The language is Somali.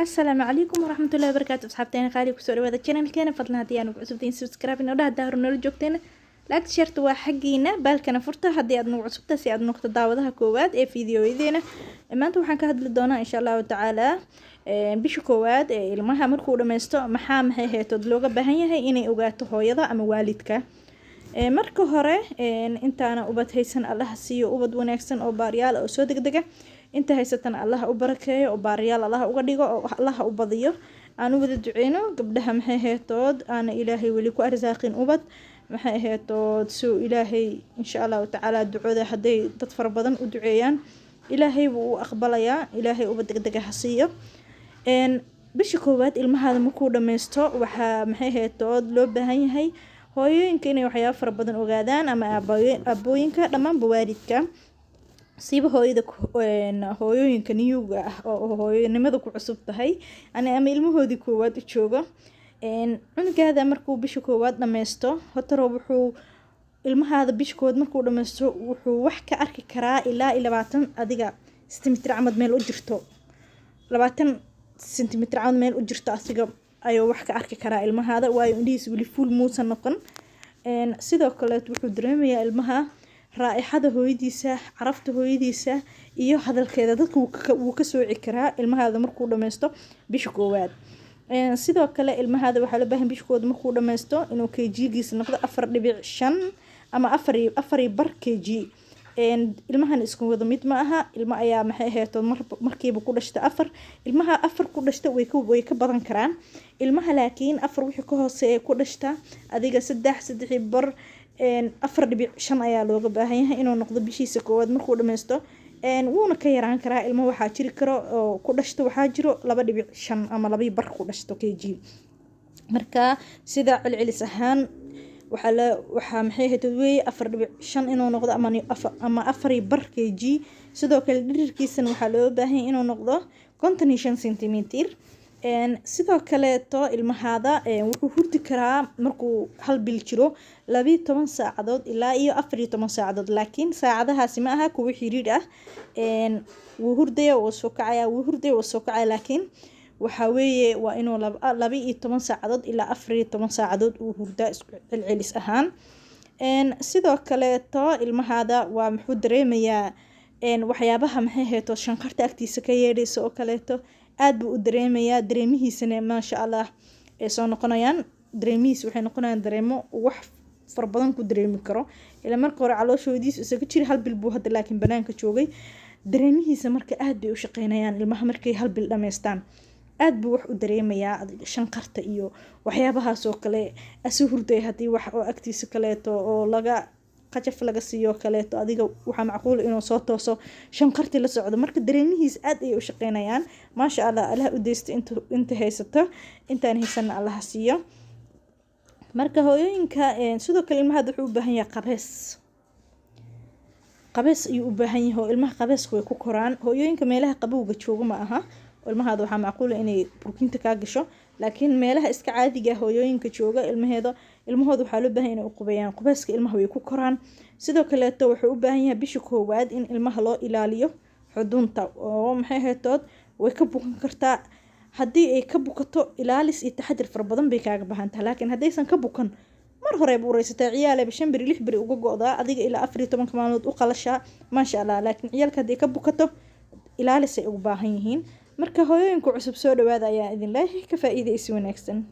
السلام عليكم ورحمة الله وبركاته. أصحابتين قالي كسر هذا القناة كان فضلنا هديان وعصبتين سبسكرايب إنه ده دهر نول جوكتين لاك شرط وحقينا بالكنا فرطة هدي أدنو عصبتها سي أدنو نقطة دعوة كواد فيديو يدينا ما أنتم حنك هدل إن شاء الله تعالى بيشو كواد المها مركو دمستو محام هي تدلوغ بهنيا هي إني أوجات هويدا أم والدك marka hore intaana ubad haysan Allah siiyo ubad wanaagsan oo baariyaal oo soo degdega inta haysatan Allah u barakeeyo oo baariyaal Allah uga dhigo oo Allah u badiyo aan u wada duceeno gabdhaha maxay heetood aan Ilaahay wali ku arsaaqin ubad maxay heetood soo Ilaahay insha Allah ta'ala ducada haday dad far badan u duceeyaan Ilaahay wuu aqbalayaa Ilaahay ubad degdega ha siiyo bisha koowaad ilmahaada markuu dhameysto waxa maxay heetood loo baahan yahay hooyooyinka inay waxyaabo fara badan ogaadaan ama aabooyinka dhammaan waalidka siiba hooyooyinka niyuga ah oo hooyonimada ku cusub tahay ama ilmahoodii koowaad u joogo cunugaada markuu bisha koowaad dhameysto hotaro wuxuu ilmahaada bisha koowaad markuu dhameysto wuxuu wax ka arki karaa ilaa 20 adiga sentimeter camad meel u jirto 20 sentimeter camad meel u jirto asiga ayuu wax ka arki karaa ilmahaada waayo indhihiisa wali full muusan noqon sidoo kale wuxuu dareemayaa ilmaha raaixada hooyadiisa carafta hooyadiisa iyo hadalkeeda dadka wuu ka sooci karaa ilmahaada markuu dhameysto bisha koowaad sidoo kale ilmahaada waxa la baahan bisha koowaad markuu dhameysto inuu kg-giisa noqdo 4.5 ama 4 kg ilmahan isku wada mid ma aha ilma ayaa maxay heeto markiiba ku dhashta 4 ilmaha 4 ku dhashta way ka badan karaan ilmaha laakiin 4 wixii ka hooseeya ku dhashta adiga 3 bar 4.5 ayaa looga baahan yahay inuu noqdo bishiisa koowaad markuu dhameysto wuuna ka yaraan karaa ilmo waxa jiri karo oo ku dhashta waxa jiro 2.5 ama 2 bar ku dhashto kg marka sida celcelis ahaan waxa maxay heeto way 4.5 inuu noqdo ama 4 bar kg sidoo kale dhirirkiisana waxa loo baahan yahay inuu noqdo 55 cm sidoo kale to ilmahaada wuxuu hurdi karaa markuu hal bil jiro 12 saacadood ilaa iyo 14 saacadood laakiin saacadahaasi ma aha kuwa xiriir ah wuu hurdaya oo soo kacaya laakiin waxa weeye waa inuu 12 saacadood ilaa 14 saacadood uu hurdaa isku celcelis ahaan sidoo kale to ilmahaada waa muxuu dareemayaa waxyaabaha maxay heeto shanqarta agtiisa ka yeedhayso oo kaleeto aad buu u dareemayaa dareemihiisana ma sha Allah ee soo noqonayaan dareemihiis waxay noqonayaan dareemo wax far badan ku dareemi karo ila marka hore calooshoodiisa isaga jiri hal bil buu hadda laakiin banaanka joogay dareemihiisa marka aad bay u shaqeynayaan ilmaha markay hal bil dhameystaan aad buu wax u dareemayaa shanqarta iyo waxyaabahaas oo kale asoo hurday hadii wax oo agtiisa kaleeto oo laga qajaf laga siiyo kaleeto adiga waxa macquul inuu soo tooso shanqarti la socdo marka dareemihiis aad ay u shaqeynayaan ma sha Allah Allah u deystay inta haysato intaan haysan Allah siiyo marka hooyooyinka sidoo kale ilmaha wuxuu u baahan yahay qabees ayuu u baahan yahay ilmaha qabees way ku koraan hooyooyinka meelaha qabowga jooga ma aha ilmahaada waxa macquul inay burkinta ka gasho laakiin meelaha iska caadiga hooyooyinka jooga ilmahooda waxa loo baahan inay u qubayaan qubayska ilmaha way ku koraan sidoo kale wuxuu u baahan yahay bisha koowaad in ilmaha loo ilaaliyo xudunta oo maxay heetood way ka bukan kartaa hadii ay ka bukato ilaalis iyo taxadir far badan bay kaaga baahan tahay laakiin hadaysan ka bukan mar hore buu reysatay ciyaale 5 bari 6 bari uga go'daa adiga ilaa 14 maalmood u qalasha ma sha Allah laakiin ciyaalka hadii ka bukato ilaalis ay u baahan yihiin marka hooyooyinku cusub soo dhawaada ayaa idin leeyahay ka faa'iideysi wanaagsan